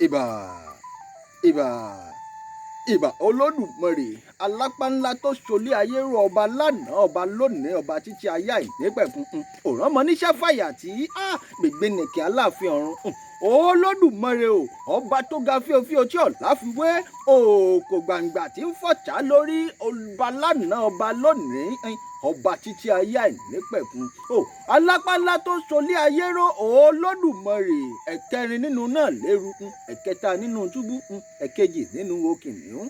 ìbà ìbà ìbà olódùmarè alápánlá tó ṣolé ayé rọ ọba lánàá ọba lónìí ọba títí ayé àìnípẹ̀kun òrán mọ níṣẹ́ fàyà tí gbègbè nìkẹ́ aláàfin ọ̀run olódùmarè o ọba tó ga fíofío tí ọ̀la fi wé òkò gbàǹgbà tí ń fọ̀tá lórí ọba lánàá ọba lónìí ọba títí ayé àìnípẹ̀kun alápánlá tó ṣolé ayé rọ olódùmarè ẹ̀kẹrin nínú náà lérú ẹ̀kẹta nínú túbú ẹ̀kejì nínú okìnìún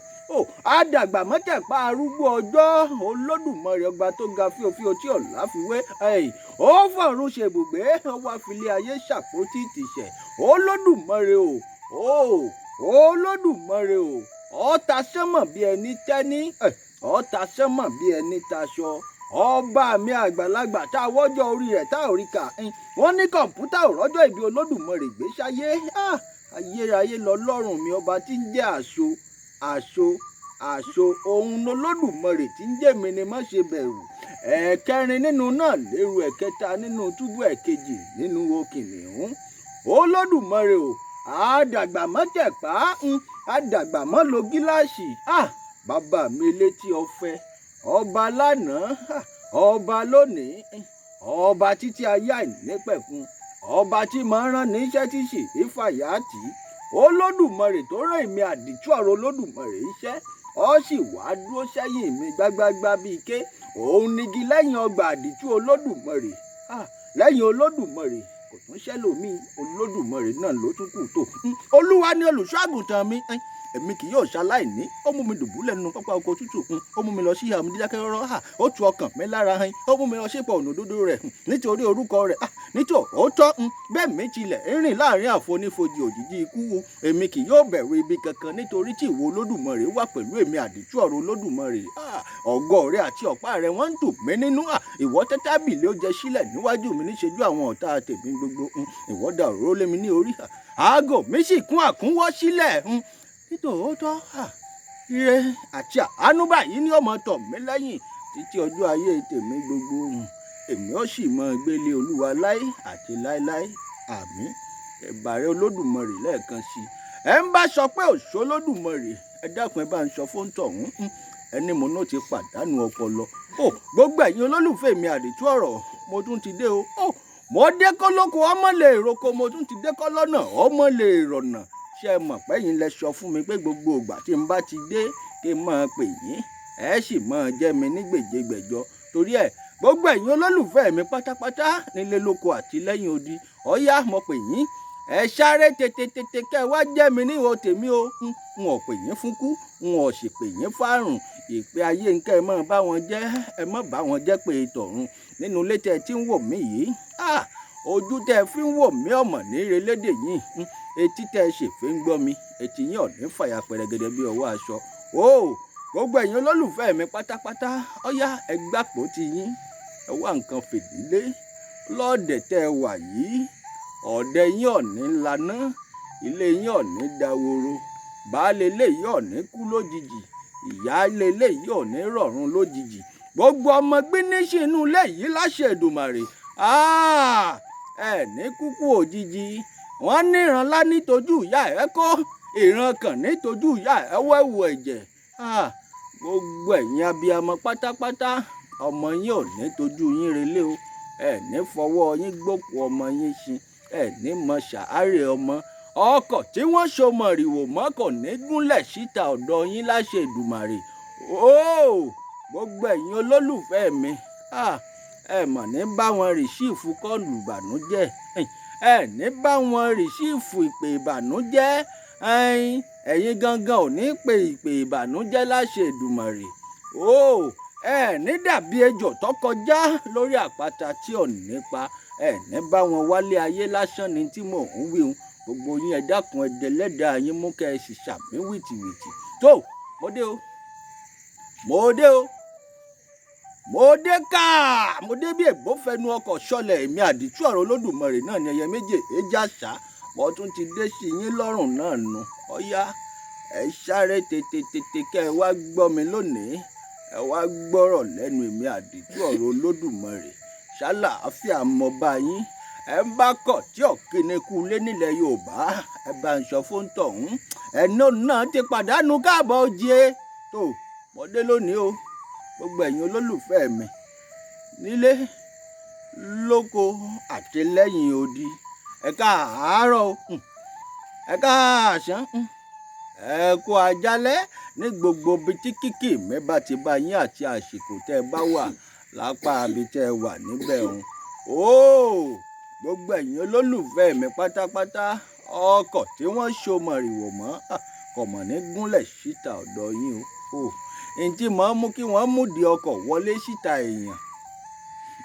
àdàgbà mọ́tẹ̀pá arúgbó ọjọ́ olódùmarè ọba tó ga fíofío tí ọ̀la fi wé ó fọ̀run ṣèbùgbé wá filé ayé ṣàpótí tìṣẹ̀ olódùmarè olódùmarè ọ̀tá sánmọ̀ bí ẹni tẹ́ní ọ̀tá sánmọ̀ bí ẹni taṣọ ọba mi àgbàlagbà tá a wọ́jọ́ orí rẹ̀ tá a rí kà wọ́n ní kọ̀ǹpútà ò rọ́jọ́ ìbí olódùmarè gbé sáyé ayérayé lọ́lọ́run mi ọba tí ń jẹ́ àṣọ ohun olódùmarè tí ń jẹ́ mi ni má ṣe bẹ̀rù ẹ̀kẹrin nínú náà lérú ẹ̀kẹta nínú túbú ẹ̀kejì nínú okìnìún olódùmarè àdàgbà mọ́tẹ̀pá àdàgbà mọ́ lo gíláàsì bàbá mi létí ọ̀fẹ́ ọba lánàá ọba lónìí ọba títí ayé àìnípẹ̀kun ọba tí máa ń rán níṣẹ́ tí sì í fàyà tì í olódùmarè tó rán èmi àdìtú ọ̀rọ̀ olódùmarè iṣẹ́ ọ sì wá dúró sẹ́yìn mi gbágbágbá bíi ké òun nigi lẹ́yìn ọgbà àdìtú olódùmarè lẹ́yìn olódùmarè kò tún ṣẹlòmíì olódùmarè náà ló tún kù tó olúwa ni olùṣọ́ àgùntàn mi èmi kì yóò ṣaláìní ó mú mi dùbúlẹ̀ nínú pápá oko tútù ó mú mi lọ sí àmì dídákẹ́ rọ́rọ́ ó tu ọkàn mi lára ó mú mi lọ sípò ọ̀nà òdodo rẹ̀ nítorí orúkọ rẹ̀ nítorí òótọ́ bẹ́ẹ̀ mi tilẹ̀ rìn láàrin àfonífojì òjìji ikú wo èmi kì yóò bẹ̀rù ibi kankan nítorí tí ìwọ olódùmarè wà pẹ̀lú èmi àdìtú ọ̀rọ̀ olódùmarè ọ̀gọ́ rẹ̀ àti ọ̀pá rẹ̀ wọ́n ń tù mí nínú ìwọ tẹ́ tábìlì ó jẹ sílẹ̀ níwájú mi níṣẹ́jú àwọn ọ̀tá tèmi gbogbo ìwọ dà òróró lé mi ní orí aago mi sì kún àkúnwọ́ sílẹ̀ nítòótọ́ ire àti àánú báyìí ni ọmọ tọ̀ mí lẹ́yìn títí ọjọ́ ayé tèmi gbogbo èmi ó sì mọ gbélé olúwa láé àti láéláé àmín ẹ̀bàrẹ̀ olódùmarè lẹ́ẹ̀kan sí ẹ ń bá sọ pé òṣó olódùmarè ẹ dákun ẹ bá ń sọ fún tọ̀hún ẹni mo náà ti pàdánù ọpọlọ gbogbo ẹ̀yin olólùfẹ́ mi àdìtú ọ̀rọ̀ mo tún ti dé mo dé kọ́ lóko ọmọ lè roko mo tún ti dé kọ́ lọ́nà ọmọ lè rọ̀nà ṣe mọ̀ pẹ́yìn lẹ sọ fún mi pé gbogbo ìgbà tí n bá ti dé kí n máa pè yín ẹ sì máa jẹ́ mi ní gbèjégbèjọ torí ẹ̀ gbogbo ẹ̀yin olólùfẹ́ mi pátápátá nílé lóko àti lẹ́yìn odi ọ̀yá mo pè yín ẹ sáré tètè kẹ́ ẹ wá jẹ́ mi níhò tèmi o n ò pè yín fún kú n ò sì pè yín fárùn ìpè ayé nǹkan ẹ má bá wọn jẹ́ ẹ má bá wọn jẹ́ pé tọ̀run nínú ilé tẹ́ ẹ ti ń wò mí yìí ojú tẹ́ ẹ fi ń wò mí ọmọ ní relédè yìí etí tẹ́ ẹ ṣèfé ń gbọ́ mi etí yín ọ̀ní fàyà pẹ̀rẹ̀gẹ̀dẹ̀ bí ọwọ́ aṣọ gbogbo ẹ̀yin olólùfẹ́ mi pátápátá ọ̀yá ẹ gbàpò ti yín ẹ wá nǹkan fìdílé lọ́ọ̀dẹ̀ tẹ́ ẹ wà yìí ọ̀dẹ yín ọ̀ní laná ilé yín ọ̀ní daworo baálé ilé yìí ọ̀ní kú lójijì ìyáálé ilé yìí ọ̀ní rọ̀run lójijì gbogbo ọmọ gbínísì inú ilé yìí láṣẹ Èdùmàrè ẹ ní kúkú òjijì wọ́n ní ìran ńlá nítojú ìyá ẹ kó ìran kàn nítojú ìyá ẹ wẹ̀wù ẹ̀jẹ̀ gbogbo ẹ̀yin abiyamọ pátápátá ọmọ yín ò ní tojú yín relé o ẹ ní fọwọ́ yín gbòkú ọmọ yín ṣin ẹ ní mọ ṣàárẹ̀ ọmọ ọkọ̀ tí wọ́n so mọ̀rìwò mọ́kọ̀ ní gúnlẹ̀ síta ọ̀dọ̀ yín láṣẹ Èdùmàrè gbogbo ẹ̀yin olólùfẹ́ mi ẹ mọ̀ ní bá wọn rìsíìfù kọ́ọ̀lù ìbànújẹ́ ẹ ní bá wọn rìsíìfù ìpè ìbànújẹ́ ẹ̀yin gangan ò ní pe ìpè ìbànújẹ́ láṣẹ Èdùmàrè ẹ ní dàbí ejò tó kọjá lórí àpáta tí ò nípa ẹ ní bá wọn wálé ayé lásán ni tí mò ń wí gbogbo yín ẹ dákun ẹ dẹlẹ́dàá yín mú kẹ́ ẹ sì ṣàmì wìtìwìtì tó mo dé bí èbó fẹnu ọkọ̀ ṣọlẹ̀ èmi àdìtú ọ̀rọ̀ olódùmarè náà ni ẹyẹ méje èjì àṣà mo tún ti dé sí yín lọ́rùn náà nu ọ̀yá ẹ sáré tètè kẹ́ ẹ wá gbọ́ mi lónìí ẹ wá gbọ́rọ̀ lẹ́nu èmi àdìtú ọ̀rọ̀ olódùmarè ṣàlàáfíà mọ́ bá yín ẹ ń bá kọ̀ tí ọ̀kìnní kú lé nílẹ̀ Yorùbá ẹ bá ń sọ fún tọ̀hún ẹnu náà ti pàdánù káàbọ̀ oje tó mọ́dé lónìí o gbogbo ẹ̀yin olólùfẹ́ mi nílé lóko àti lẹ́yìn odi ẹ káàárọ̀ ẹ káàsán ẹ kú àjálẹ́ ní gbogbo ibi tí kíkì mi bá ti bá yín àti àsìkò tẹ́ ẹ bá wà lápá ibi tẹ́ ẹ wà níbẹ̀ ọ̀hún gbogbo ẹ̀yin olólùfẹ́ mi pátápátá ọkọ̀ tí wọ́n so mọ̀rìwò mọ́ kọ̀mọ̀ ní gúnlẹ̀ síta ọ̀dọ̀ yín o ntí mọ́ mú kí wọ́n múdi ọkọ̀ wọlé síta èèyàn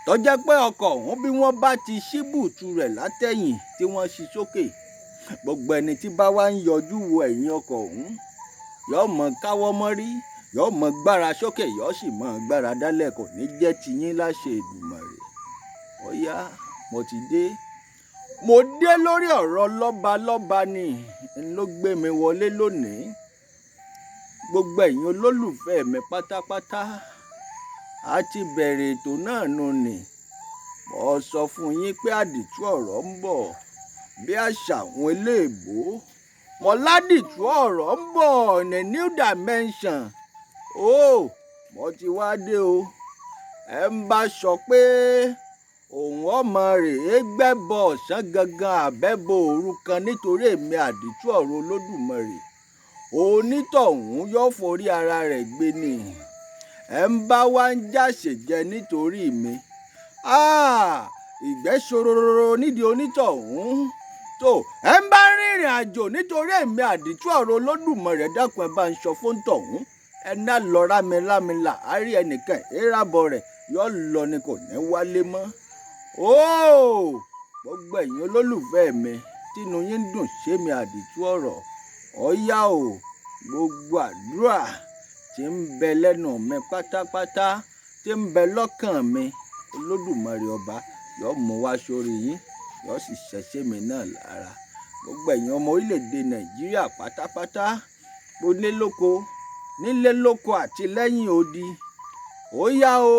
tọ́jẹ́ pé ọkọ̀ ọ̀hún bí wọ́n bá ti ṣí bùtù rẹ̀ látẹ̀yìn tí wọ́n ṣí sókè gbogbo ẹni tí bá wá ń yọjú wo ẹ̀yìn ọkọ̀ ọ̀hún yóò mọ káwọ́ mọ́rí yóò mọ gbára sókè yóò sì mọ gbára dálẹ̀ kò ní jẹ́ tiyín láṣẹ Èdùmàrè ọ̀yá mo ti dé lórí ọ̀rọ̀ lọ́balọ́ba ni ló gbé mi wọlé lónìí gbogbo ẹ̀yin olólùfẹ́ mi pátápátá a ti bẹ̀rẹ̀ ètò náà nù ni mo sọ fún yín pé àdìtú ọ̀rọ̀ ń bọ̀ bí àṣà àwọn eléèbó mo ládìtú ọ̀rọ̀ ń bọ̀ ní new dimension mo ti wá dé o ẹ ń bá sọ pé òun ọmọ rèé gbẹ́bọ ọ̀sán gangan àbẹ́bọ òru kan nítorí èmi àdìtú ọ̀rọ̀ Olódùmarè onítọ̀hún yóò forí ara rẹ̀ gbé ni ẹ ń bá wá ń jàṣèjẹ nítorí mi ìgbẹ́ ṣòroro nídìí onítọ̀hún tó ẹ ń bá rìnrìn àjò nítorí èmi àdìtú ọ̀rọ̀ Olódùmarè dákun ẹ bá ń sọ fún tọ̀hún ẹ ná lọ rámilámilà á rí ẹnìkan ìrábọ̀ rẹ̀ yóò lọ ni kò ní wálé mọ́ gbogbo ẹ̀yin olólùfẹ́ mi tínú yín dùn sémi àdìtú ọ̀rọ̀ ọ̀yá o gbogbo àdúrà tí ń bẹ lẹ́nu mi pátápátá tí ń bẹ lọ́kàn mi Olódùmarè ọba yóò mú wá sórí yín yóò sì ṣẹ̀ṣẹ̀ mi náà lára gbogbo ẹ̀yin ọmọ orílẹ̀-èdè Nàìjíríà pátápátá nílé lóko àti lẹ́yìn odi ọ̀yá o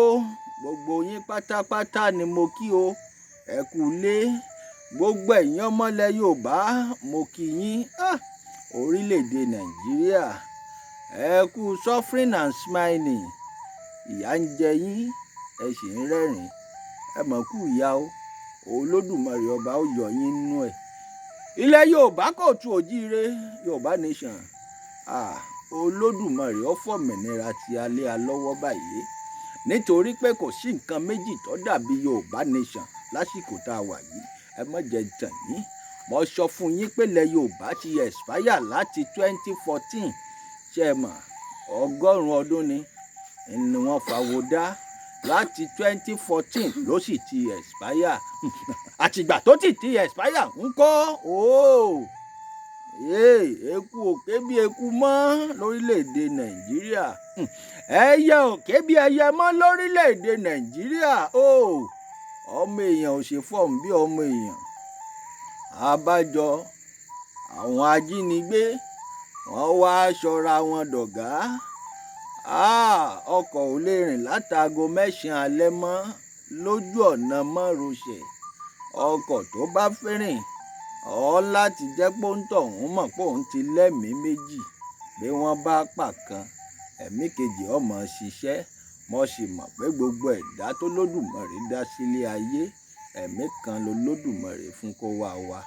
gbogbo yín pátápátá ni mo kí o ẹ kú lé gbogbo ẹ̀yin ọmọlẹ̀ Yorùbá mo kí yín orílẹ̀-èdè Nàìjíríà ẹ kú suffering and smiling ìyà ń jẹ yín ẹ sì ń rẹ́rìn ẹ mọ̀ kú ìyà o Olódùmarè ọba ó yọ yín nínú ẹ̀ ilẹ̀ Yorùbá kò tu òjíire Yorùbá nation Olódùmarè ó fòmìnira ti alẹ́ alọ́wọ́ báyìí nítorí pé kò sí nǹkan méjì tó dàbí Yorùbá nation lásìkò tá a wà yìí ẹ má jẹ́ tàn yín mo sọ fún yín pé ilẹ̀ Yorùbá ti expire láti 2014 ṣe é mọ̀ 100 ọdún ni wọ́n fàwọ́ dá láti 2014 ló sì ti expire àtìgbà tó ti expire ńkọ́ eku òkè bí eku mọ́ lórílẹ̀‐èdè Nàìjíríà ẹyẹ òkè bí ẹyẹ mọ́ lórílẹ̀‐èdè Nàìjíríà ọmọ èèyàn ò ṣe fọ́ọ̀mù bí ọmọ èèyàn àbájọ àwọn ajínigbé wọ́n wá ṣọ́ra wọn dọ̀gá ọkọ̀ ò lè rìn látago 9 alẹ́ mọ́ lójú ọ̀nà márosẹ̀ ọkọ̀ tó bá fẹ́ rìn láti jẹ́ pọ́ńtọ̀ òun mọ̀ pé òun ti lẹ́mìí méjì bí wọ́n bá pa kan ẹ̀mí kejì ọmọ ṣiṣẹ́ mo sì mọ̀ pé gbogbo ẹ̀dá tó lódùmarè dá sílé ayé ẹ̀mí kan ló lódùmarè fún kó wá wa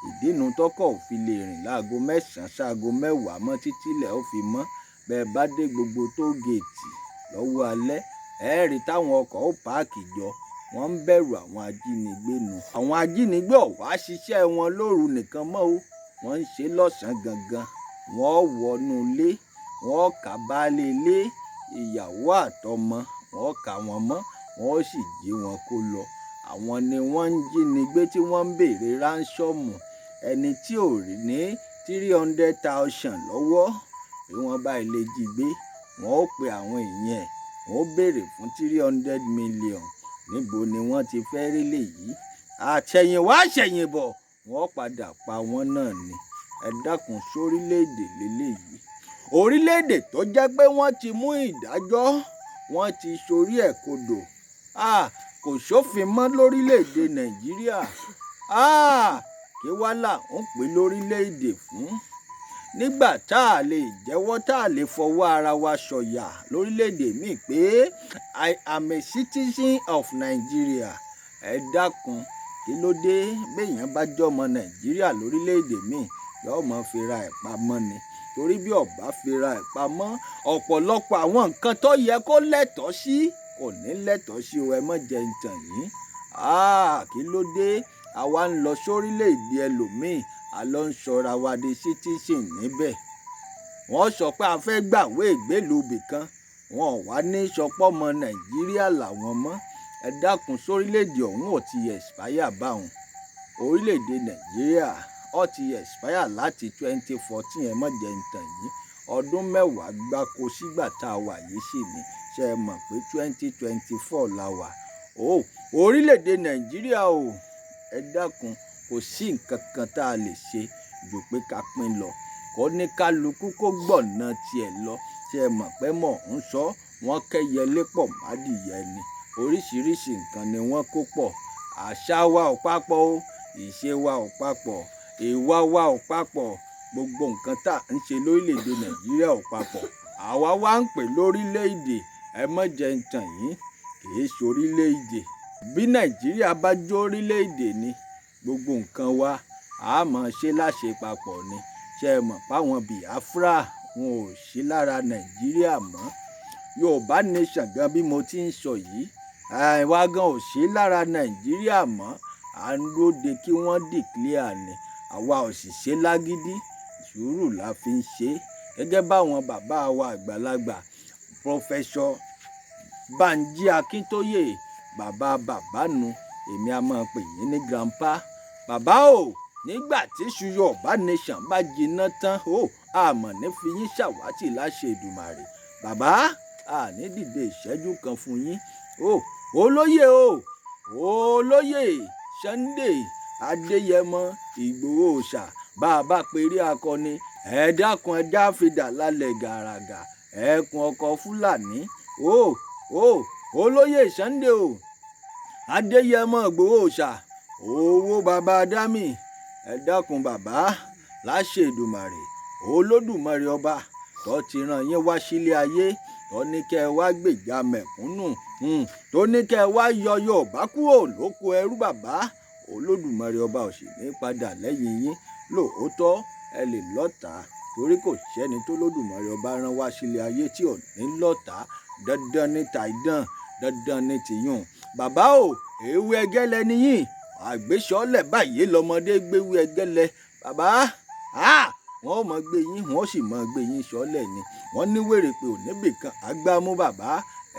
ìdínú tọkọ̀ ò fi lè rìn láago 9 ṣáago 10 mọ́ títí ilẹ̀ ó fi mọ́ bẹ́ẹ̀ bá dé gbogbo tó géètì lọ́wọ́ alẹ́ ẹ̀ẹ́rì táwọn ọkọ̀ ó páàkì jọ wọ́n ń bẹ̀rù àwọn ajínigbé nu àwọn ajínigbé ò wá ṣiṣẹ́ wọn lóru nìkan mọ́ o wọ́n ń ṣe lọ́sàn-án gangan wọ́n wọnú ilé wọ́n kà baálé ilé ìyàwó àtọmọ wọ́n kà wọ́n mọ́ wọ́n sì jí wọn kó lọ àwọn ni wọ́n ń jínigbé tí wọ́n ń béèrè ránṣọ́ọ̀mù ẹni tí ò rí ní 300,000 lọ́wọ́ bí wọ́n bá ilé jí gbé wọ́n ó pe àwọn èèyàn ẹ̀ wọ́n ó béèrè fún 300 million níbo ni wọ́n ti fẹ́ rí léyìí àṣẹ̀yìnwá àṣẹ̀yìnbọ̀ wọ́n padà pa wọ́n náà ni ẹ dákun sórílẹ̀-èdè lélẹ́yìí orílẹ̀-èdè tó jẹ́ pé wọ́n ti mú ìdájọ́ wọ́n ti sorí ẹ̀ kodò kò sófin mọ́ lórílẹ̀-èdè Nàìjíríà kí wá là ń pè lórílẹ̀‐èdè fún nígbà tá a lè jẹ́wọ́ tá a lè fọwọ́ ara wa sọ̀yà lórílẹ̀‐èdè míì pé I am a citizen of Nigeria. Ẹ dákun kí ló dé béèyàn bá jọmọ Nàìjíríà lórílẹ̀‐èdè míì yóò mọ̀ fira ẹ̀ pamọ́ ni torí bí ọba fira ẹ̀ pamọ́ ọ̀pọ̀lọpọ̀ àwọn nǹkan tó yẹ kó lẹ́tọ̀ọ́ sí kò ní lẹ́tọ̀ọ́ sí o ẹ mọ̀ jẹ́ ń tàn yín. Kí ló dé àwa ń lọ sórílẹ̀‐èdè ẹlòmíì a lọ ń sọra wa di citizen níbẹ̀. Wọ́n sọ pé a fẹ́ gbàwé ìgbélùú bìkan wọn ò wá ní sọpọ́ ọmọ Nàìjíríà làwọn mọ́. Ẹ dákun sórílẹ̀‐èdè ọ̀hún ò ti expire báwọn. Orílẹ̀‐èdè Nàìjíríà ó ti expire láti 2014 ẹ mọ̀ jẹ́ ń tàn yín. Ọdún 10 gbáko sígbà tá a wà yìí sì ni ṣe é mọ̀ pé 2024 la wà. Orílẹ̀‐èdè Nàìjíríà o ẹ dákun kò sí nǹkan kan tá a lè ṣe jù pé ká pín lọ kó ní kálukú kó gbọ̀nà tiẹ̀ lọ ṣe é mọ̀ pé mọ̀ ń sọ wọ́n kẹ́yẹlé pọ̀ mádìyẹ ni oríṣiríṣi nǹkan ni wọ́n kó pọ̀ àṣà wa ò papọ̀ o ìṣe wa ò papọ̀ ìwà wa ò papọ̀ gbogbo nǹkan tá à ń ṣe lórílẹ̀‐èdè Nàìjíríà ò papọ̀ àwa wá ń pè lórílẹ̀‐èdè ẹ mọ̀ jẹ́ ń tàn yín kì í ṣe orílẹ̀‐èdè bí Nàìjíríà bá jó orílẹ̀‐èdè ni gbogbo nǹkan wa a máa ṣe láṣẹ papọ̀ ni ṣe é mọ̀ páwọn Biafra wọn ò sí lára Nàìjíríà mọ́ Yorùbá nation gan bí mo ti ń sọ yìí àwa gan ò sí lára Nàìjíríà mọ́ à ń lóde kí wọ́n declare ni àwa ò sì ṣe lágídí sùúrù la fi ń ṣe gẹ́gẹ́ báwọn bàbá wa àgbàlagbà Professor Banji Akíntóyè bàbá nu èmi a máa pè yín ní grandpa bàbá o nígbà tí iṣu Yorùbá nation bá jiná tán àmọ̀ ní fi yín ṣàwátì láṣẹ Èdùmàrè bàbá àní dìde ìṣẹ́jú kan fún yín olóyè Sunday Adéyẹmọ Ìgbòho Òòṣà bá a bá péré akọni ẹ dákun ẹjá fìdà lálẹ́ gàràgà ẹkùn ọkọ̀ Fúlàní olóyè Sunday Adéyẹmọ Ìgbòho Òòṣà owó bàbá Dámì ẹ dákun bàbá láṣẹ Èdùmàrè Olódùmarè ọba tó ti rán yín wá sílé ayé tó ní kẹ́ ẹ wá gbèjà mẹ̀kúnnù tó ní kẹ́ ẹ wá yọ Yorùbá kúrò lóko ẹrú bàbá Olódùmarè ọba ò sì ní padà lẹ́yìn yín lóòótọ́ ẹ lè lọ́tà torí kò sẹ́ni tó Olódùmarè ọba rán wá sílé ayé tí ò ní lọ́tà dandan ní tàìdán dandan ní tìyún bàbá o èwe ẹgẹlẹ nìyín àgbésọlẹ báyìí lọmọdé gbéwé ẹgẹlẹ bàbá wọn ò mọ gbé yín wọn sì mọ gbé yín sọlẹ ni wọn ní wèrè pé òníbì kan agbámú bàbá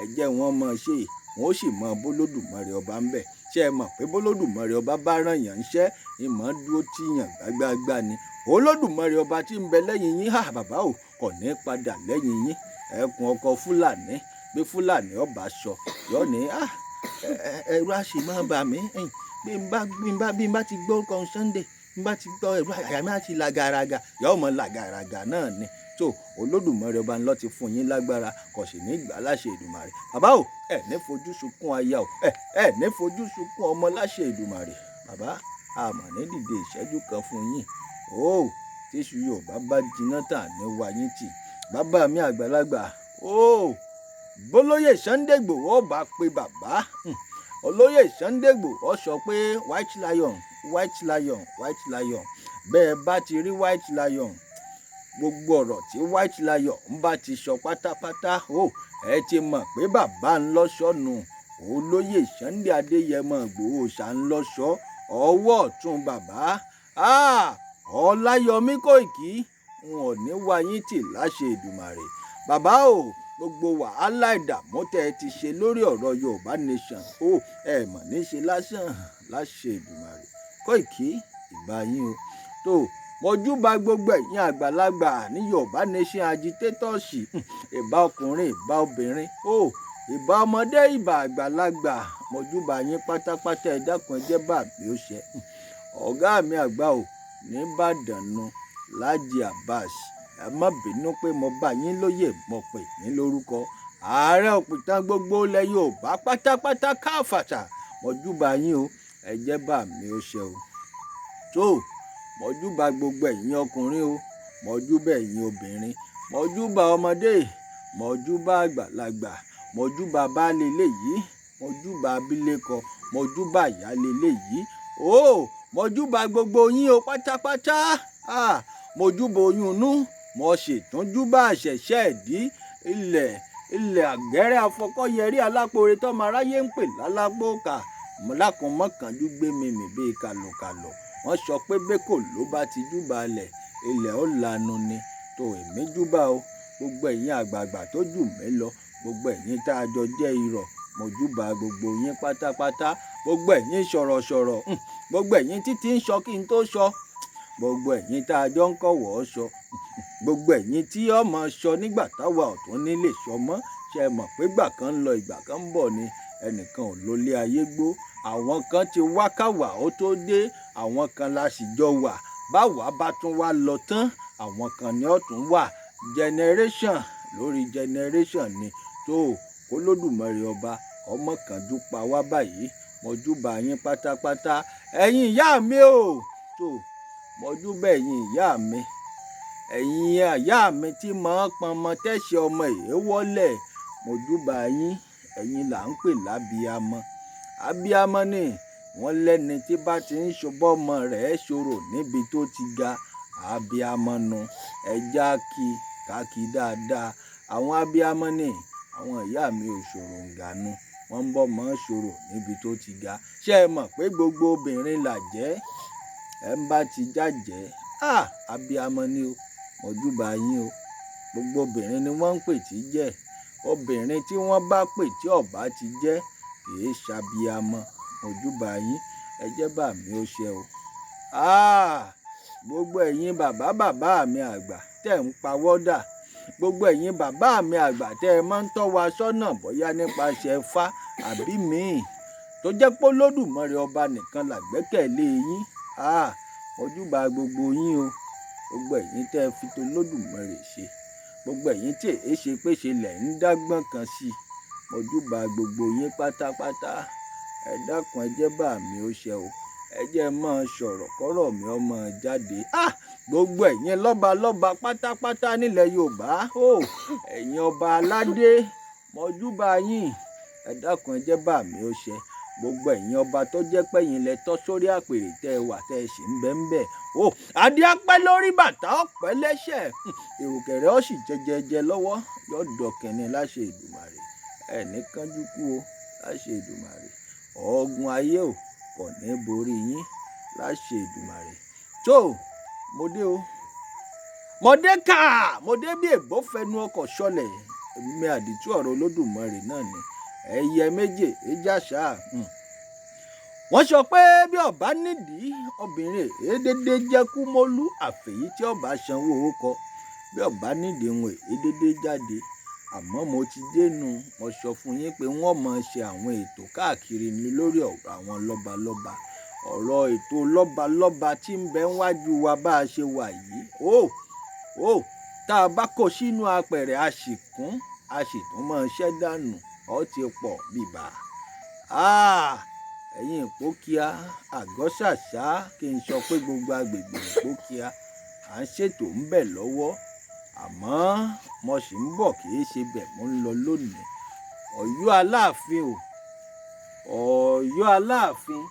ẹjẹ wọn mọ ṣe wọn ó sì mọ bólódùmarè ọba ń bẹ ṣe é mọ̀ pé bólódùmarè ọba bá ràn yàn ń ṣẹ́ ìmọ̀ dúró tíyàn gbágbágbá ni Olódùmarè ọba tí ń bẹ lẹ́yìn yín bàbá ò kò ní padà lẹ́yìn yín ẹkùn ọkọ̀ Fúlàní bí Fúlàní ọba sọ yọ ní ẹ̀rù àṣì máa bà mí bí n bá ti gbọ́ kan Sunday bí n bá ti gbọ́ ẹ̀rù àyà mi àti làgàràgà yọ ọmọ làgàràgà náà ni tó Olódùmarè ọba ńlọ ti fún yín lágbára kò sì ní gbà láṣẹ Èdùmàrè bàbá o ẹ ní fojú sunkún aya o ẹ ní fojú sunkún ọmọ láṣẹ Èdùmàrè bàbá àmọ́ ní dìde ìṣẹ́jú kan fún yín tíṣu Yorùbá bá jiná tà ní wáyé tì bàbá mi àgbàlagbà bólóyè Sunday Igboho bá pe bàbá olóyè Sunday Igboho sọ pé white lion bẹ́ẹ̀ bá ti rí white lion gbogbo ọ̀rọ̀ tí white lion ń bá ti sọ pátápátá ẹ ti mọ̀ pé bàbá ń lọ sọ́nù olóyè Sunday Adéyẹmọ Ìgbòho Òòṣà ń lọ sọ ọwọ́ ọ̀tún bàbá Ọláyọmí Kóìkí n ò ní wá yín tì láṣẹ Èdùmàrè bàbá o gbogbo wàhálà ìdààmú tẹ́ ẹ ti ṣe lórí ọ̀rọ̀ Yorùbá nation ẹ mọ̀ ní ṣe lásán láṣẹ Èdùmàrè Kóìkí ìbá yín o tó mojúbà gbogbo ẹ̀yin àgbàlagbà ní Yorùbá nation agitators ìbá ọkùnrin ìbá obìnrin ìbá ọmọdé ìbá àgbàlagbà mojúbà yín pátápátá ẹ dákun ẹ jẹ́ bá mi ó ṣe ọ̀gá mi àgbà ò nìbàdàn nu Láàjì Abbas ẹ má bínú pé mo bá yín lóye mo pè yín lórúkọ ààrẹ òpìtàn gbogbo ilẹ̀ Yorùbá pátápátá káfàtà mojúbà yín o ẹ jẹ́ bá mi ó ṣe o. tó mọ̀júbà gbogbo ẹ̀yin ọkùnrin o, mọ̀júbà ẹ̀yin obìnrin, mọ̀júbà ọmọdé, mọ̀júbà àgbàlagbà, mọ̀júbà baálé léyìí, mọ̀júbà abilékọ, mọ̀júbà ìyálé léyìí, mọ̀júbà gbogbo yín o pátápátá. Mọ̀júbà oyún inú, mo ṣètúnjúbà àṣẹ̀ṣẹ̀ ìdí, ilẹ̀ àgẹ́rẹ́ afọkọ́yẹrí alápòore tọ́mọ aráyé ń pè lálápòkà, lákùnmọ́kànjú gbé mi mì bíi kàlùkàlù. Wọ́n sọ pé bẹ́kò ló bá ti júbà ilẹ̀ ó lanu ni. Tó èmi júbà o, gbogbo ẹ̀yin àgbààgbà tó jù mí lọ, gbogbo ẹ̀yin tá a jọ jẹ́ irọ̀, mo júbà gbogbo yín pátápátá. Gbogbo ẹ̀yin sọ̀rọ̀sọ̀rọ̀, gbogbo ẹ̀yin títí ń sọ kí n tó sọ, gbogbo ẹ̀yin tá a jọ ń kọ̀wọ́ sọ, gbogbo ẹ̀yin tí ọmọ sọ nígbà táwa ọ̀tún nílé sọ mọ́. Ṣe mọ̀ pé ìgbà kan ń lọ ìgbà kan ń bọ̀ ni, ẹnìkan ò lólé ayé gbó. Àwọn kan ti wá káwà ó tó dé, àwọn kan la sì jọ wà. Báwa bá tún wá lọ tán, àwọn kan ni ó tún wà. Generation lórí generation ni. Tó k'Olódùmarè ọba ọmọ kánjú pa wá báyìí. Mọ̀júbà yín pátápátá. Ẹ̀yin ìyá mi o, tó mọ̀júbà ẹ̀yin ìyá mi, ẹ̀yin ìyá mi tí máa ń pọnmọ tẹ́ṣẹ̀ ọmọ èèwọ́lẹ̀, mọ̀júbà yín. Ẹ̀yin là ń pè lábíamọ. Abíamọ ni wọ́n lẹ́ni tí bá ti ń ṣọbọ́ ọmọ rẹ̀ ṣòro níbi tó ti ga, abíamọ nu. Ẹja káàkiri dáadáa. Àwọn abíamọ ni àwọn ìyá mi ò ṣòro ǹgànú, wọ́n ń bọ́ mọ́ ṣòro níbi tó ti ga. Ṣé ẹ mọ̀ pé gbogbo obìnrin là jẹ́? Ẹ ń bá ti jájẹ́, abíamọ ni o, mọ̀júbà yín o. Gbogbo obìnrin ni wọ́n ń pè tí jẹ́. Obìnrin tí wọ́n bá pè tí ọ̀bá ti jẹ́ kìí ṣàbíamọ. Mọ̀júbà yín, ẹ jẹ́ bà mí ó ṣe o. Gbogbo ẹ̀yin bàbá mi àgbà tẹ̀ ń pawọ́dà, gbogbo ẹ̀yin bàbá mi àgbà tẹ́ ẹ máa ń tọ́ wa sọ́nà bóyá nípasẹ̀ Ifá àbí míì, tó jẹ́ pé Olódùmarè ọba nìkan làgbẹ́kẹ̀lé yín. Mọ̀júbà gbogbo yín o. Gbogbo ẹ̀yin tẹ́ ẹ fi tó Olódùmarè ṣe, gbogbo ẹ̀yin tí èé ṣe pé ṣe lẹ̀ ń dágbọ́n kan sí, mọ̀júbà gbogbo yín pátápátá. Ẹ dákun ẹ jẹ́ bà mí ó ṣe o. Ẹ jẹ́ máa sọ̀rọ̀ kọ́rọ̀ mi ó máa jáde. Gbogbo ẹ̀yin lọ́balọ́ba pátápátá nílẹ̀ Yorùbá, ẹ̀yin ọba aládé, mọ̀júbà yín. Ẹ dákun ẹ jẹ́ bà mí ó ṣe. Gbogbo ẹ̀yin ọba tó jẹ́ pé ẹ̀yin lẹ tọ́ sórí àpèrè tẹ́ ẹ wà tẹ́ ẹ sì ń bẹ ń bẹ̀. Adé á pẹ́ lórí bàtà ọ̀pẹ́ lẹ́sẹ̀, ìrùkẹ̀rẹ̀ ó sì jẹjẹjẹ lọ́wọ́, yóò dọ̀kẹ́ni láṣẹ Èdùmàrè. Ẹní kánjú kú o láṣẹ Èdùmàrè. Ọ̀gùn ayé o kò ní borí yín láṣẹ Èdùmàrè. Tó mo dé o, mo dé bí èbó fẹnu ọkọ̀ ṣọlẹ̀. Èmi àdìtú ọ̀rọ̀ Olódùmarè náà ni. Ẹyẹ méje ìjàṣà. Wọ́n sọ pé bí ọba nídìí obìnrin èédédé jẹ́ kúmólú, àfẹ̀yí tí ọba sanwó orúkọ. Bí ọba nídìí wọn èédédé jáde. Àmọ́ mo ti dénú, mo sọ fún yín pé wọ́n máa ṣe àwọn ètò káàkiri ní lórí ọ̀rọ̀ àwọn lọ́balọ́ba. Ọ̀rọ̀ ètò lọ́balọ́ba tí ń bẹ wájú wa bá a ṣe wà yìí. Tá a bá kó sínú apẹ̀rẹ̀ a sì kún, a sì tún máa ṣẹ́ dànù. Ó ti pọ̀ bíbà. Ẹ̀yin Ìpókíà, Àgọ́ṣàṣá, kí n sọ pé gbogbo agbègbè Ìpókíà à ń ṣètò ń bẹ̀ lọ́wọ́. Àmọ́ mo sì ń bọ̀, kì í ṣe bẹ̀ mo ń lọ lónìí. Ọ̀yọ́ Aláàfin o, Ọ̀yọ́ Aláàfin,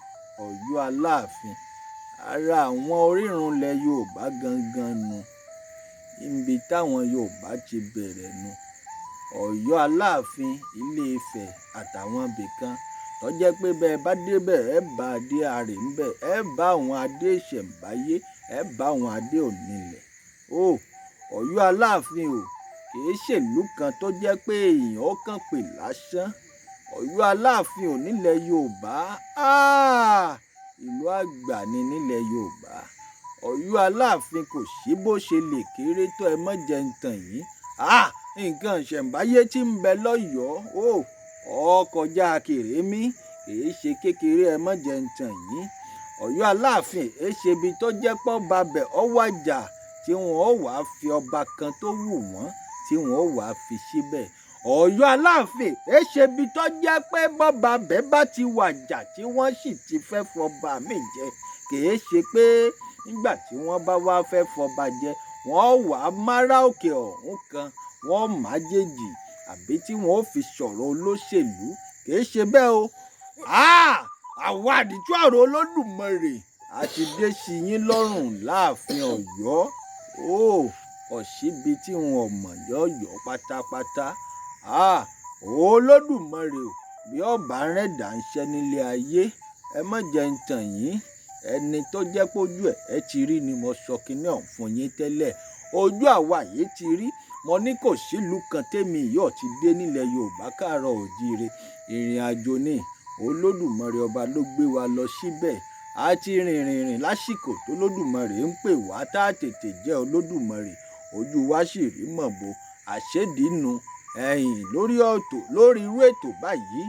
Ọ̀yọ́ Aláàfin. Ara àwọn orírun ilẹ̀ Yorùbá gangan nu. Ibi táwọn Yorùbá ti bẹ̀rẹ̀ nu. Ọ̀yọ́ Aláàfin, Ilé Ifẹ̀ àtàwọn ibìkan tó jẹ́ pé bẹ́ẹ̀ bá débẹ̀ ẹ bá adé àrè ń bẹ̀, ẹ bá àwọn adé ìṣẹ̀ǹbáyé, ẹ bá àwọn adé ònílẹ̀. Ọ̀yọ́ Aláàfin o, kìí ṣèlú kan tó jẹ́ pé èèyàn ó kàn pè lásán. Ọ̀yọ́ Aláàfin ò nílẹ̀ Yorùbá. Ìlú àgbà ni nílẹ̀ Yorùbá. Ọ̀yọ́ Aláàfin kò sí bó ṣe lè kéré tó, ẹ má jẹ́ n tàn yín. Nǹkan ìṣẹ̀ǹbáyé tí ń bẹ lọ́yọ̀ọ́ ó kọjá kèrémí, kìí ṣe kékeré, ẹ má jẹ́ n tàn yín. Ọ̀yọ́ Aláàfin èé ṣe ibi tó jẹ́ pé ọba bẹ̀ ọ wàjà tí wọn ó wàá fi ọba kan tó wù wọ́n tí wọn ó wàá fi síbẹ̀. Ọ̀yọ́ Aláàfin èé ṣe ibi tó jẹ́ pé bọ́ba bẹ̀ bá ti wàjà tí wọ́n sì ti fẹ́ fọba mi jẹ kìí ṣe pé nígbà tí wọ́n bá wá fẹ́ fọba jẹ wọ́n wà á márà òkè ọ̀hún kan wọ́n májèjì àbí tí wọ́n ó fi sọ̀rọ̀ olóṣèlú kìí ṣe bẹ́ẹ̀ o. àwa àdìtú àrò Olódùmarè àti dé sí yín lọ́rùn láàfin Ọ̀yọ́ ọ̀síbi tí wọn mọ̀ yọ̀ọ̀yọ̀ pátápátá. Olódùmarè o bí ọba rẹ̀ dà ń ṣẹ́ nílé ayé ẹ má jẹ́ ń tàn yín ẹni tó jẹ́ pójú ẹ ti rí ni mo sọ kinní ọ̀hún fún yín tẹ́lẹ̀ ojú àwa yìí ti rí mo ní kò sílùú kan tèmi yóò ti dé nílẹ̀ Yorùbá káàárọ̀ òjíire ìrìn àjò ni Olódùmarè ọba ló gbé wa lọ síbẹ̀ a ti rìnrìn lásìkò tó Olódùmarè ń pè wá tá a tètè jẹ́ Olódùmarè ojú wa sì rí mọ̀bo àṣédìínú lórí irú ètò báyìí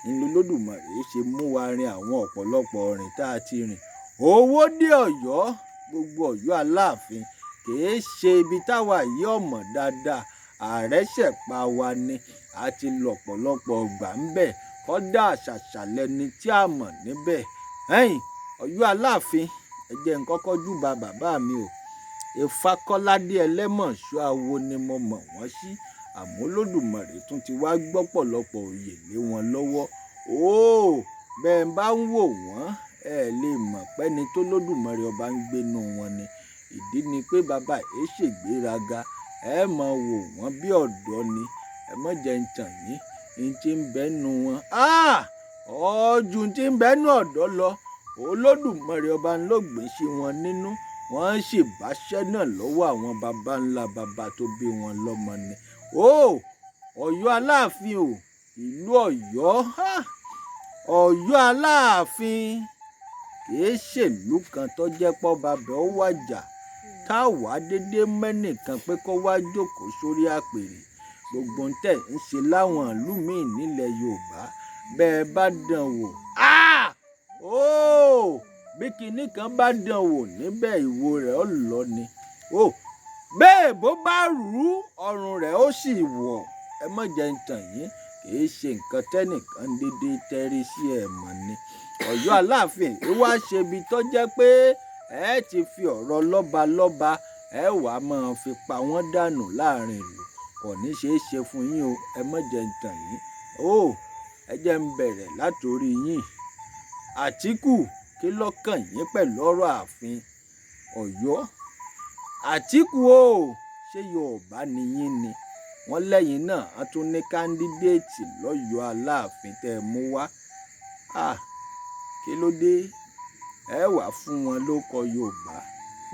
ìlú Olódùmarè ṣe mú wa rin àwọn ọ̀pọ̀lọpọ̀ ọ̀rìn tá a ti rìn owó dé Ọ̀yọ́ gbogbo Ọ̀yọ́ Aláàfin kìí ṣe ibi táwa yìí ọ̀mọ̀ dáadáa ààrẹ ṣẹ̀pa wa ni a ti lọ̀pọ̀lọpọ̀ gbà ń bẹ̀ kọ́dà àṣàṣàlẹ̀ ni tí a mọ̀ níbẹ̀ Ọ̀yọ́ Aláàfin ẹ jẹ́ n kọ́kọ́ júbà bàbá mi o Ìfakọ́ládé Ẹlẹ́mọ̀ṣọ́ awo ni mo mọ̀ wọ́n sí àmọ́ Olódùmarè tún ti wá gbọ́pọ̀lọpọ̀ òye lé wọn lọ́wọ́ bẹ́ẹ̀ bá ń wò wọ́n ẹ lè mọ̀ pẹ́ni tó Olódùmarè ọba ń gbénú wọn ni ìdí ni pé bàbá ẹ ṣègbéraga ẹ mọ̀ wò wọ́n bí ọ̀dọ́ ni ẹ mọ̀ jẹ́ ń tàn yín ní tí ń bẹ́nu wọn ọ̀ọ́jú tí ń bẹ́nu ọ̀dọ́ lọ Olódùmarè ọba ń ló gbé sí wọn nínú wọ́n sì báṣẹ́ náà lọ́wọ́ àwọn baba ńlá baba tó bí wọn lọ́mọ ni Ọ̀yọ́ Aláàfin o ìlú Ọ̀yọ́ Ọ̀yọ́ Aláàfin kìí ṣèlú kan tó jẹ́ pọ́ bàbá ó wàjà táwa dédé mẹ́nìkan pé kó wá jókòó sórí àpèrè gbogbo ń tẹ̀ ń ṣe láwọn ìlú míì nílẹ̀ Yorùbá bẹ́ẹ̀ bá dán wò bí kinní kan bá dán wò níbẹ̀ ìwo rẹ̀ ó lọ ni bẹ́ẹ̀ bó bá rú ọrùn rẹ̀ ó sì wọ̀ ẹ má jẹ́ ń tàn yín kìí ṣe nǹkan tẹ́nìkan dédé tẹ́rí sí ẹ̀ mọ̀ ni Ọ̀yọ́ Aláàfin wá ṣe ibi tó jẹ́ pé ẹ ti fi ọ̀rọ̀ lọ́balọ́ba ẹ wà á máa fi pa wọ́n dànù láàrin ìlú kò ní ṣeé ṣe fún yín o ẹ má jẹ́ ń tàn yín ẹ jẹ́ ń bẹ̀rẹ̀ látòrí yín Àtíkù kí ló kàn yín pẹ̀lú ọ̀rọ̀ ààfin Ọ̀yọ́ Àtíkù ṣé Yorùbá ni yín ni wọ́n lẹ́yìn náà á tún ní kándídéètì lọ́yọ̀ọ́ Aláàfin tẹ́ ẹ mú wá kí ló dé ẹ wà fún wọn lóko Yorùbá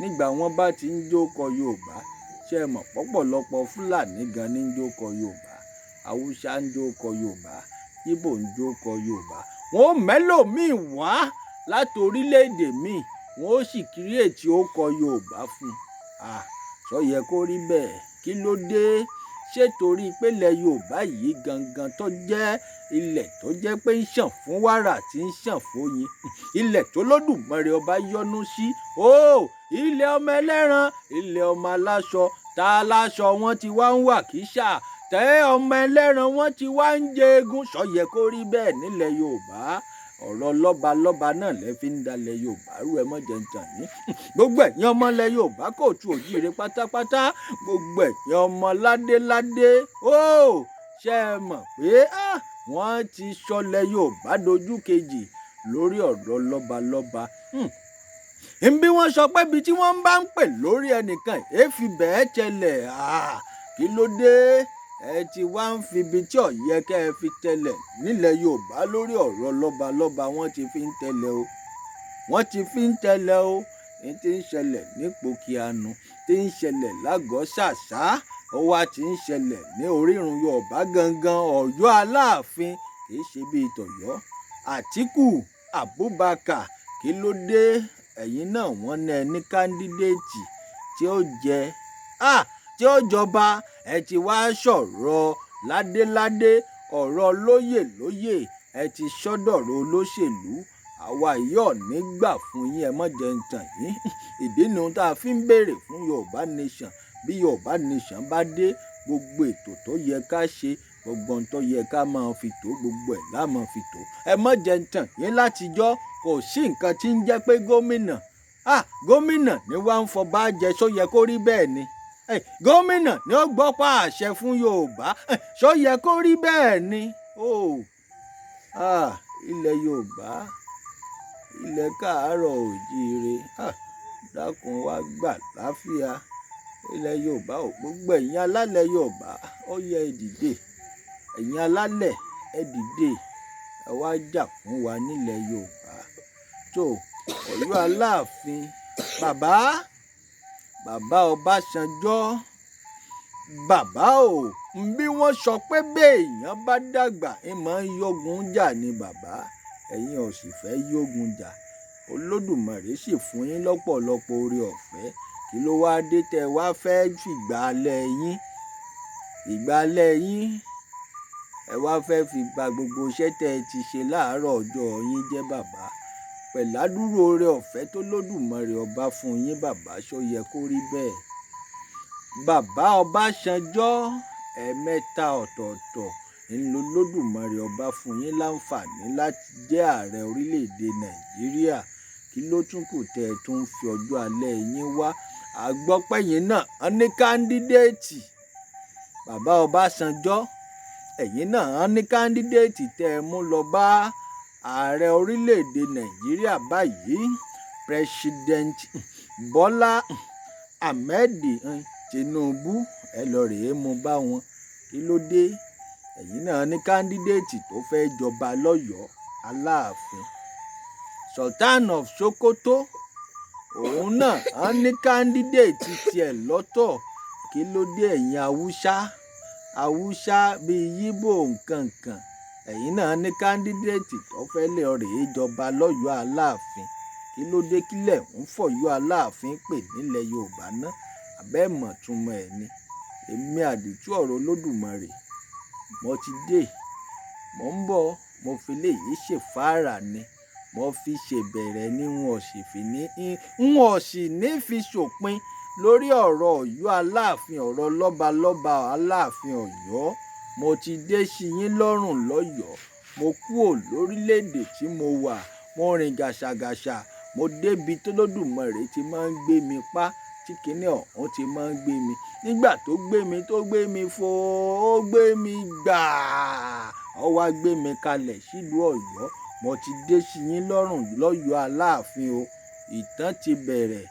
nígbà wọn bá ti ń jókòó Yorùbá ṣe mọ̀ pọ̀pọ̀lọpọ̀ Fúlàní gan ní ń jókòó Yorùbá Haúsá ń jókòó Yorùbá Ìgbò ń jókòó Yorùbá wọn ò mẹ́lòmíì wá láti orílẹ̀-èdè míì wọn ó sì kírètì ó kọ Yorùbá fún sọ yẹ kó rí bẹ́ẹ̀ kí ló dé ṣé torí ìpínlẹ̀ Yorùbá yìí gangan tó jẹ́ ilẹ̀ tó jẹ́ pé ń ṣàn fún wàrà tí ń ṣàn fóyin ilẹ̀ tó Lódùmarè ọba yọ́nú sí ilẹ̀ ọmọ ẹlẹ́ran ilẹ̀ ọmọ aláṣọ tá aláṣọ wọn ti wá ń wà kíṣà tẹ́ ọmọ ẹlẹ́ran wọn ti wá ń jẹ egun sọ yẹ kó rí bẹ́ẹ̀ nílẹ̀ Yorùbá ọ̀rọ̀ lọ́balọ́ba náà lẹ́ fi ń dalẹ̀ Yorùbá rú ẹ mọ́jẹ̀ ń tàn yín gbogbo ẹ̀yin ọmọ ilẹ̀ Yorùbá kò tú òjíire pátápátá gbogbo ẹ̀yin ọmọ ládéládé ṣe é mọ̀ pé wọ́n ti sọlẹ̀ Yorùbá dojú kejì lórí ọ̀rọ̀ lọ́balọ́ba bí wọ́n sọ pé ibi tí wọ́n bá ń pè lórí ẹnìkan èéfi bẹ́ẹ̀ tẹ̀lẹ̀ kí ló dé ẹ ti wá ń fi ibi tí ọ̀yẹ́ kẹ́ ẹ fi tẹ̀lẹ̀ nílẹ̀ Yorùbá lórí ọ̀rọ̀ lọ́balọ́ba wọ́n ti fi ń tẹ̀lẹ̀ o wọ́n ti fi ń tẹ̀lẹ̀ o ní ti ń ṣẹlẹ̀ ní Pòkíànù ti ń ṣẹlẹ̀ lágọ̀ọ́ Ṣàṣà ó wá ti ń ṣẹlẹ̀ ní orírun Yorùbá gangan Ọ̀yọ́ Aláàfin kì í ṣe bíi tọ̀yọ́ Àtíkù Abubakar kí ló dé ẹ̀yin náà wọ́n ní ẹni kándídéètì tí ó jẹ tí ó jọba ẹ ti wá sọ̀rọ̀ ládéládé ọ̀rọ̀ lóyè ẹ ti sọ́dọ̀rọ̀ olóṣèlú àwa yóò ní gbà fún yín ẹ má jẹ́ ń tàn yín ìdí ni ohun tá a fi ń béèrè fún Yorùbá Nation bí Yorùbá Nation bá dé gbogbo ètò tó yẹ ká ṣe gbogbo ohun tó yẹ ká máa fi tó gbogbo ẹ̀ la máa fi tó. Ẹ má jẹ́ n tàn yín látijọ́ kò sí nǹkan tí ń jẹ́ pé gómìnà gómìnà ni wá ń fọba jẹ ṣó yẹ kó rí bẹ́ẹ̀ ni gómìnà ni ó gbọ́ pa àṣẹ fún Yorùbá ṣó yẹ kó rí bẹ́ẹ̀ ni ilẹ̀ Yorùbá ilẹ̀ káàárọ̀ òjíire dákun wá gbà láfíà ilẹ̀ Yorùbá ò gbogbo ẹ̀yin alálẹ̀ Yorùbá ó yẹ ẹ dìde ẹ̀yin alálẹ̀ ẹ dìde ẹ wá jà fún wa nílẹ̀ Yorùbá tó Ọ̀yọ́ Aláàfin bàbá Ọbásanjọ́ bàbá o bí wọ́n sọ pé béèyàn bá dàgbà ń máa ń yógun jà ni bàbá ẹ̀yin ò sì fẹ́ yógun jà Olódùmarè sì fún yín lọ́pọ̀lọpọ̀ oore ọ̀fẹ́ kí ló wá dé tẹ́ wá fẹ́ fìgbàlẹ̀ yín ẹ wá fẹ́ fi ba gbogbo iṣẹ́ tẹ́ ẹ ti ṣe láàárọ̀ ọjọ́ yín jẹ́ bàbá pẹ̀ládúró oore ọ̀fẹ́ tó lódùmarè ọba fún yín bàbá ṣó yẹ kó rí bẹ́ẹ̀. Bàbá Ọbásanjọ́ ẹ̀ẹ̀mẹ́ta ọ̀tọ̀ọ̀tọ̀ ńlọ lódùmarè ọba fún yín láǹfààní láti jẹ́ ààrẹ orílẹ̀-èdè Nàìjíríà kí ló tún kù tẹ́ ẹ tún fi ọjọ́ alẹ́ yín wá àgbọ́pẹ́yìn náà ní kándídéètì bàbá Ọbásanjọ́ ẹ̀yin náà ní kándídéètì tẹ́ ẹ mú lọ bá ààrẹ orílẹ̀-èdè Nàìjíríà báyìí President Bọ́lá Ahmed Tinubu ẹ lọ rèé mú bá wọn kí ló dé ẹ̀yin náà ní kándídéètì tó fẹ́ jọba lọ́yọ̀ọ́ Aláàfin Sultan of Sokoto òun náà ní kándídéètì tiẹ̀ lọ́tọ̀ kí ló dé ẹ̀yin Haúsá bíi Yíbò nkankan ẹ̀yin náà ní kándídéètì tó fẹ́ lè rèé jọba lọ́yọ̀ọ́ Aláàfin kí ló dé kílẹ̀ ń fọ̀yọ́ Aláàfin pè nílẹ̀ Yorùbá náà àbẹ́ẹ̀mọ̀ túmọ̀ ẹ̀ ni èmi àdìtú ọ̀rọ̀ Olódùmarè mo ti dé mo ń bọ̀ mo fi léyìí ṣèfáàrà ni mo fi ṣèbẹ̀rẹ̀ ni n ò sì ní fi ṣòpin lórí ọ̀rọ̀ Ọ̀yọ́ Aláàfin ọ̀rọ̀ lọ́balọ́ba Aláàfin Ọ̀yọ́ mo ti dé sí yín lọ́rùn lọ́yọ̀ọ́ mo kúò lórílẹ̀‐èdè tí mo wà mo rìn gàṣàgàṣà mo débi tó lódùmarè ti máa ń gbé mi pa tí kinní ọ̀hún ti máa ń gbé mi nígbà tó gbé mi fò ó gbé mi gbàá ó wá gbé mi kalẹ̀ sílùú Ọ̀yọ́ mo ti dé sí yín lọ́rùn lọ́yọ̀ọ́ Aláàfin o ìtàn ti bẹ̀rẹ̀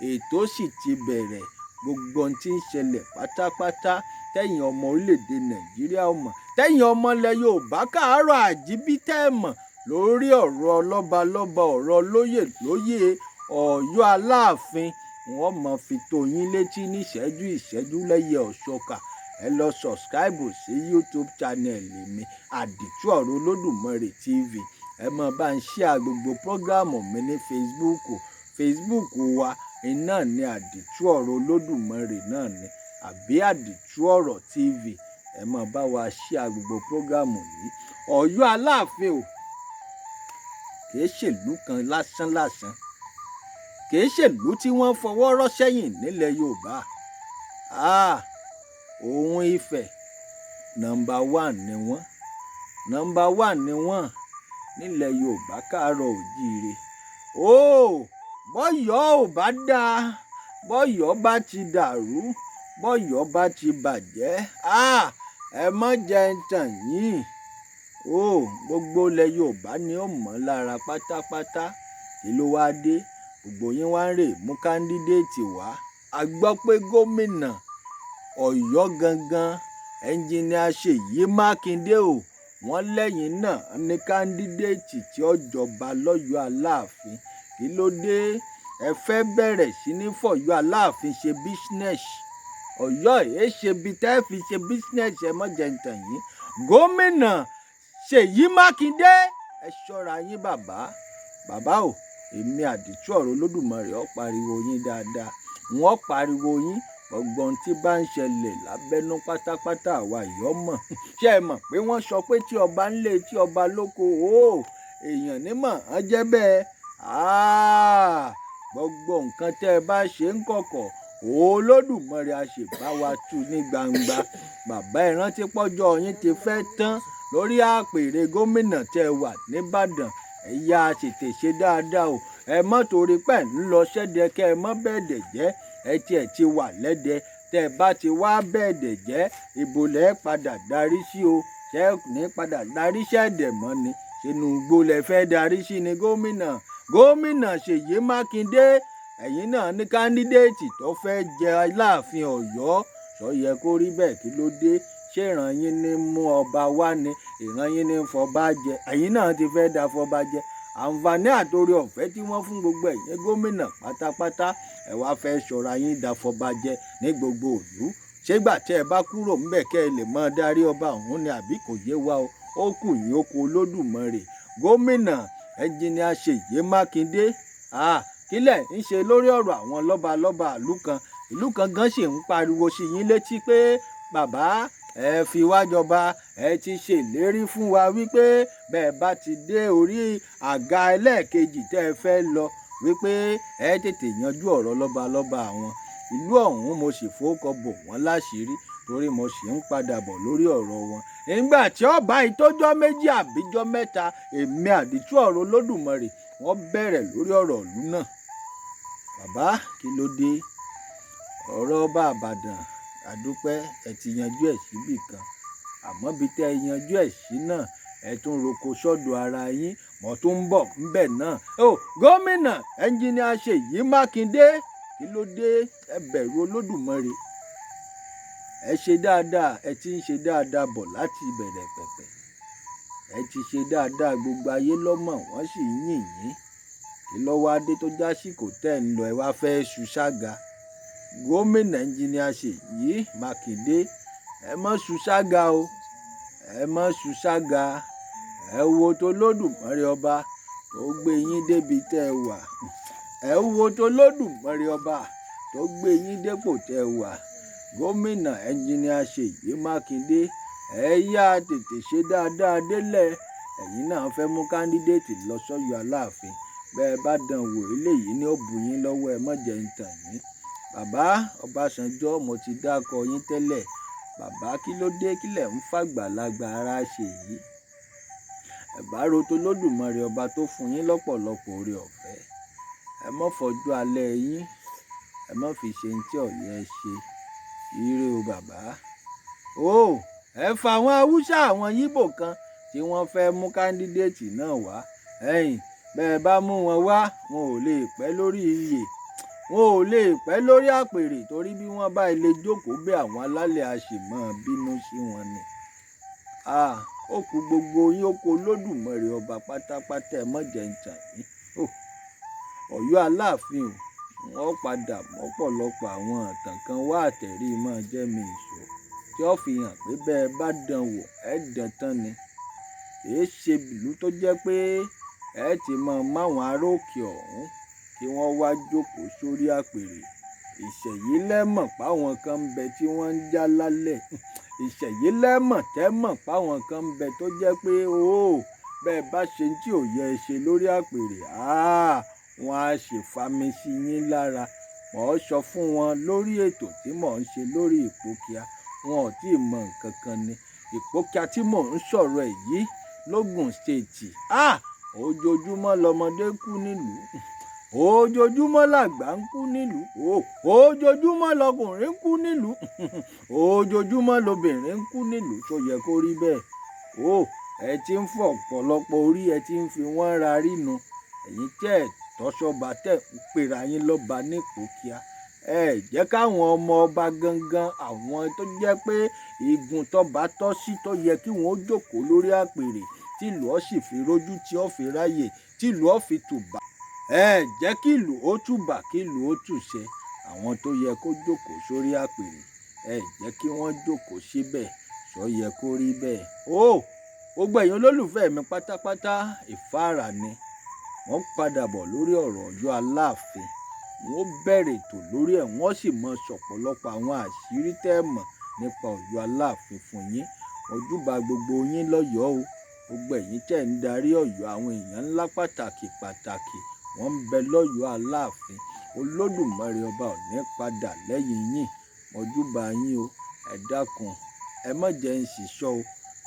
ètò sì ti bẹ̀rẹ̀ gbogbo ohun tí ń ṣẹlẹ̀ pátápátá tẹ̀yin ọmọ orílẹ̀-èdè Nàìjíríà mọ̀ tẹ̀yin ọmọ ilẹ̀ Yorùbá káàárọ̀ àjíbí tẹ́ mọ̀ lórí ọ̀rọ̀ lọ́balọ́ba ọ̀rọ̀ lóyè Ọ̀yọ́ Aláàfin wọ́n mọ̀ fi tó yín létí ní ìṣẹ́jú lẹ́yẹ ọ̀ṣọ́kà ẹ lọ sọ̀scribe sí YouTube channel mi àdìtú ọ̀rọ̀ Olódùmarè TV ẹ mọ̀ bá ń share gbogbo prógrámù mi ní Facebook wa iná ní àdìtú ọ̀rọ̀ Olódùmarè náà ni àbí àdìtú ọ̀rọ̀ TV ẹ mọ̀ bá wa share gbogbo prógrámù yìí Ọ̀yọ́ Aláàfin o kìí ṣèlú kan lásán kìí ṣèlú tí wọ́n fọwọ́ rọ́ sẹ́yìn nílẹ̀ Yorùbá Òun Ifẹ̀ nọ́mbà 1 ni wọ́n nílẹ̀ Yorùbá káàárọ̀ òjíire bọ́yọ̀ ò bá dáa bọ́yọ̀ bá ti dàrú bọ́yọ̀ bá ti bàjẹ́ ẹ má jẹ́ ń tàn yín gbogbo ilẹ̀ Yorùbá ni ó mọ̀ lára pátápátá kí ló wá dé gbogbo yín wá ń rè mú kándídéètì wá a gbọ́ pé gómìnà Ọ̀yọ́ gangan ẹnjìníà Ṣèyí Mákindé wọ́n lẹ́yìn náà ní kándídéètì tí ó jọba lọ́yọ̀ọ́ Aláàfin kí ló dé ẹ fẹ́ bẹ̀rẹ̀ sí ní fọ̀yọ́ Aláàfin ṣe bísínẹ́sì Ọ̀yọ́ èé ṣe bí tẹ́ fi ṣe bísínẹ́sì ẹ má jẹ́ ń tàn yín gómìnà Ṣèyí Mákindé ẹ ṣọ́ra yín bàbá o èmi àdìtú ọ̀rọ̀ Olódùmarè ó pariwo yín dáadáa wọ́n pariwo yín ọgbọ́n tí bá ń ṣẹlẹ̀ lábẹ́nú pátápátá àwa ìyọ́mọ̀ ṣé ẹ mọ̀ pé wọ́n sọ pé tí ọba ń lé tí ọba lóko èèyàn nímọ̀ ọ́n jẹ́ bẹ́ẹ̀ gbogbo nǹkan tẹ́ ẹ bá ṣe ń kọ̀kọ̀ Olódùmarè á sì bá wa tú ní gbangba. Bàbá ẹ rántí pọ́jọ́ yín ti fẹ́ tán lórí àpèrè gómìnà tẹ́ wà nìbàdàn. Ẹ yá a tètè ṣe dáadáa o. Ẹ mọ́ torí pé ń lọ sẹ́dẹ̀ kẹ́ ẹ mọ́ bẹ́ẹ̀dẹ̀ jẹ́. Ẹ tiẹ̀ ti wà lẹ́dẹ̀. Tẹ́ ẹ bá ti wá bẹ́ẹ̀dẹ̀ jẹ́, ibo lẹ padà darí sí o. Ṣé ẹ ní padà darí sẹ́dẹ̀ mọ́ ni? Sínú igbó lẹ fẹ́ darí sí ni gómìnà. Gómìnà Ṣèyí Mákindé, ẹ̀yin náà ní kándídéètì tó fẹ́ jẹ Aláàfin Ọ̀yọ́. Sọ yẹ kó rí bẹ́ẹ̀, kí ló dé? Ṣé ìran yín ní mú ọba wá ni? Ìran yín ní fọba jẹ? Ẹ̀yin náà ti fẹ́ da fọba jẹ. Àǹfààní àtòrí ọ̀fẹ́ tí wọ́n fún gbogbo ẹ̀yin gómìnà pátápátá, ẹ wá fẹ́ ṣọ́ra yín da fọba jẹ ní gbogbo ìlú. Ṣégbà tí ẹ bá kúrò ńbẹ̀ kẹ́ ẹ lè máa darí ọba ọ̀hún ni, àbí kò yé wa o. Ó kù yín ó kù Olódùmarè. Gómìnà ẹnjiníà Ṣèyí Mákindé, kílẹ̀ ń ṣe lórí ọ̀rọ̀ àwọn lọ́balọ́ba ìlú kan gan ṣì ń pariwo sí yín létí pé bàbá ẹ fi wá jọba. Ẹ ti ṣèlérí fún wa wípé bẹ́ẹ̀ bá ti dé orí àga ẹlẹ́ẹ̀kejì tẹ́ ẹ fẹ́ lọ, wípé ẹ tètè yanjú ọ̀rọ̀ lọ́balọ́ba àwọn ìlú ọ̀hún. Mo sì fowókọ bò wọ́n láṣìírí torí mo sì ń padà bọ̀ lórí ọ̀rọ̀ wọn. Nígbà tí ọba ìtọ́jọ́ méjì àbíjọ́ mẹ́ta, èmi àdìtú ọ̀rọ̀ Olódùmarè wọ́n bẹ̀rẹ̀ lórí ọ̀rọ̀ ìlú náà. Bàbá kí ló dé? Ọ̀rọ̀ ọba Ìbàdàn àdúpẹ́ ẹ ti yanjú ẹ̀ síbì kan, àmọ́ bí tẹ́ ẹ yanjú ẹ̀ sí náà ẹ tún roko sọ́dọ̀ ara yín. Mo tún ń bọ̀ ńbẹ̀ náà. Gómìnà ẹnjiníà Ṣèyí Mákindé, kí ló dé? Ẹ bẹ̀rù Olódùmarè. Ẹ ṣe dáadáa, ẹ ti ń ṣe dáadáa bọ̀ láti ìbẹ̀rẹ̀ pẹ̀pẹ̀. Ẹ ti ṣe dáadáa, gbogbo ayé lọ́mọ̀, wọ́n sì ń yìn yín. Kí ló wá dé tó jásìkò tẹ́ ń lọ ẹ wá fẹ́ ṣu ṣága? Gómìnà ẹnjiníà Ṣèyí Mákindé, ẹ mọ́ ṣu ṣága o. Ẹ mọ́ ṣu ṣága. Ẹ wo t'Olódùmarè ọba tó gbé yín débi tẹ́ ẹ wà. Ẹ wo t'Olódùmarè ọba tó gbé yín dépò tẹ́ ẹ wà. Gómìnà ẹnjiníà Ṣèyí Mákindé, ẹ yá tètè ṣe dáadáa délẹ̀. Ẹ̀yin náà fẹ́ mú kándídéètì lọ sọ́yọ́ Aláàfin. Bẹ́ẹ̀ bá dán wò, eléyìí ni ó bù yín lọ́wọ́, ẹ má jẹ́ ń tàn yín. Bàbá Ọbásanjọ́, mo ti dákọ yín tẹ́lẹ̀. Bàbá kí ló dé? Kílẹ̀ ń fàgbàlagbà ara ṣe yìí? Ẹ bá ro t'Olódùmarè ọba tó fún yín lọ́pọ̀lọpọ̀ oore ọ̀fẹ́. Ẹ má fọjú alẹ́ yín, ẹ má fi ṣe ní tí ọ̀yẹ́ ṣe. Ire o bàbá. Ẹ fa àwọn Haúsá àwọn Yíbò kan tí wọ́n fẹ́ mú kándídéètì náà wá. Bẹ́ẹ̀ bá mú wọn wá, wọn ò lè pẹ́ lórí iyè. Wọn ò lè pẹ́ lórí àpèrè, torí bí wọ́n bá ilé jókòó bẹ́ àwọn alálẹ̀ a sì máa bínú sí wọn ni. Ó kù gbogbo yín, ó kù Olódùmarè ọba pátápátá, ẹ má jẹ́ ń tàn yín. Ọ̀yọ́ Aláàfin o, wọ́n padà mọ́pọ̀lọpọ̀ àwọn ìtàn kan wá àtẹ̀rí máa jẹ́ mi ìṣó tí ó fi hàn pé bẹ́ẹ̀ bá dán wò ẹ dán tán ni. Èé ṣe ìlú tó jẹ́ pé ẹ ti máa máwọn ará òkè ọ̀hún kí wọ́n wá jókòó sórí àpèrè. Ìṣẹ̀yí lẹ́mọ̀ páwọn kan ń bẹ tí wọ́n ń já lálẹ́. Ìṣẹ̀yí lẹ́mọ̀ tẹ́mọ̀ páwọn kan ń bẹ tó jẹ́ pé bẹ́ẹ̀ bá ṣe tí ò yẹ ṣe lórí àpèrè, wọ́n á ṣèfami sí yín lára. Mò ń sọ fún wọn lórí ètò tí mò ń ṣe lórí Ìpókíà. Wọn ò tí ì mọ nǹkan kan ni. Ìpókíà tí mò ń sọ̀rọ̀ ẹ̀ yìí lógùn stéètì. Ojoojúmọ́ lọmọdé kú nílùú. Ojoojúmọ́ làgbà ń kú nílùú. Ojoojúmọ́ lọkùnrin ń kú nílùú. Ojoojúmọ́ lobìnrin ń kú nílùú. Tó yẹ kó rí bẹ́ẹ̀. Ẹ ti ń fọ ọ̀pọ̀lọpọ̀ orí, ẹ ti ń fi wọ́n ra rínu. Ẹ̀yin tẹ́ ẹ̀ tọ́ṣọba tẹ́ ń pera yín lọ́ba ní Ìpókíà. Ẹ jẹ́ káwọn ọmọ ọba gangan, àwọn tó jẹ́ pé igun tọ́ba tọ́ sí, tó yẹ kí wọ́n jókòó lórí àpèrè tí ìlú ó sì fi rójú, tí ó fi ráyè, tí ìlú ó fi tùbà. Ẹ jẹ́ kí ìlú ó tùbà, kí ìlú ó tùṣẹ. Àwọn tó yẹ kó jókòó sórí àpèrè, ẹ jẹ́ kí wọ́n jókòó síbẹ̀. Sọ yẹ kó rí bẹ́ẹ̀. Gbogbo ẹ̀yin olólùfẹ́ mi pátápátá, ìfáàrà ni. Wọ́n padà bọ̀ lórí ọ̀rọ̀ Ọ̀yọ́ Aláàfin. Wọ́n bẹ̀rẹ̀ ètò lórí ẹ̀, wọ́n sì mọ sọ̀pọ̀lọpọ̀ àwọn àṣírí tẹ́ ẹ mọ̀ nípa Ọ̀yọ́ Aláàfin fún yín. Ojúbà gbogbo yín lọ́yọ̀ọ́ o. Gbogbo ẹ̀yin tẹ́ ń darí Ọ̀yọ́, àwọn èèyàn ńlá pàtàkì wọ́n ń bẹ lọ́yọ̀ọ́ Aláàfin. Olódùmarè ọba ò ní padà lẹ́yìn yín. Mọ́júbà yín o, ẹ dákun, ẹ má jẹ́ ń ṣìṣọ́ o,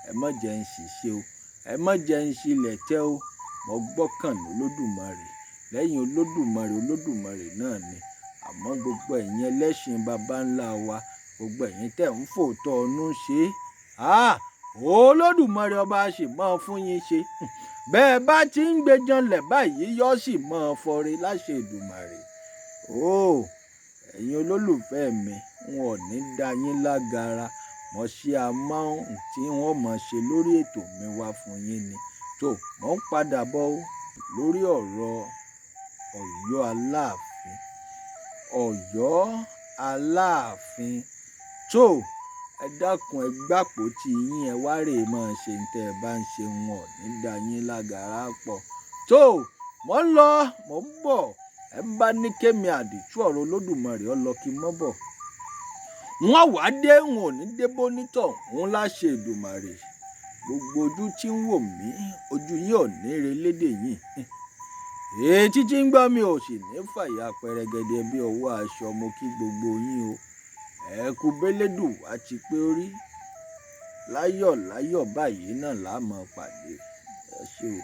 ẹ má jẹ́ ń ṣìṣe o, ẹ má jẹ́ ń ṣilẹ̀ tẹ́ o. Mo gbọ́kàn lÓlódùmarè, lẹ́yìn Olódùmarè náà ni. Àmọ́ gbogbo ẹ̀yin ẹlẹ́sìn baba ńlá wa, gbogbo ẹ̀yin tẹ̀ ń fòótọ́ ọnú ṣe, Olódùmarè ọba sì máa fún yín ṣe. Bẹ́ẹ̀ bá ti ń gbé janlẹ̀ báyìí yóò sì máa fọre láṣẹ Èdùmàrè. Ẹ̀yin olólùfẹ́ mi, wọn ò ní dá yín lágara. Mo ṣe amáhùn tí wọ́n mọ̀ ṣe lórí ètò mi wá fún yín ni. Tó, mo ń padà bọ̀ lórí ọ̀rọ̀ Ọ̀yọ́ Aláàfin. Ọ̀yọ́ Aláàfin. Tó, ẹ dákun ẹ gbàpò tí yín ẹ wá rè máa ṣe ń tẹ́ ẹ bá ń ṣe, wọn ò ní dá yín lágara pọ̀. Tó, mo ń lọ, mo ń bọ̀. Ẹ bá ní kémi àdìtú ọ̀rọ̀ Olódùmarè ọlọ kí mọ́ bọ̀. Wọ́n wá dé, wọn ò ní dé bónítọ̀, wọn láṣẹ Èdùmàrè. Gbogbo ojú tí ń wò mí, ojú yín ò ní re lédè yìí. Etí tí ń gbọ́ mi ò sì ní fàyà pẹrẹgẹdẹ bí ọwọ́ aṣọ. Mo kí gbogbo yín o. Ẹ kú bélédùn wá ti pé orí. Láyọ̀ láyọ̀ báyìí náà la máa pàdé. Ẹ ṣé o.